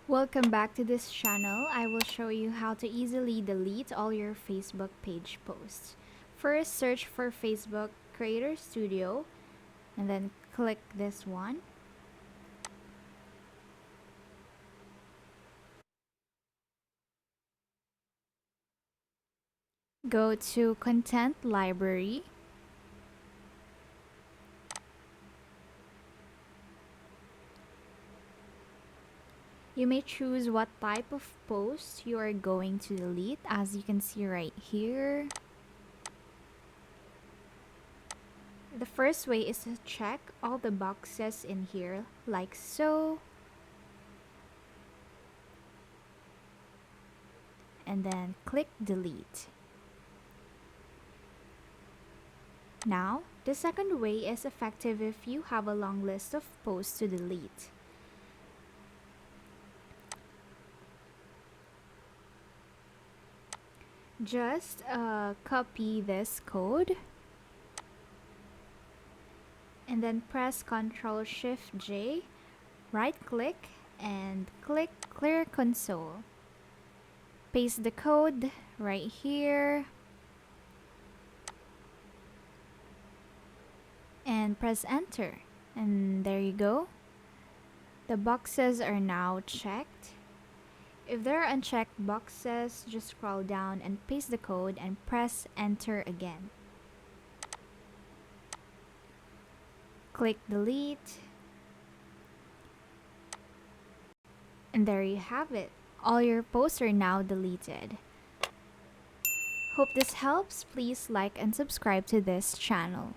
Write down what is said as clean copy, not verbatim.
Welcome back to this channel. I will show you how to easily delete all your Facebook page posts. First, search for Facebook Creator Studio and then click this one. Go to Content Library. You may choose what type of post you are going to delete, as you can see right here. The first way is to check all the boxes in here, like so. And then click delete. Now, the second way is effective if you have a long list of posts to delete. Just copy this code and then press Ctrl Shift J, right click and click Clear Console. Paste the code right here and press enter, and there you go. The boxes are now checked. If there are unchecked boxes, just scroll down and paste the code and press enter again. Click delete. And there you have it. All your posts are now deleted. Hope this helps. Please like and subscribe to this channel.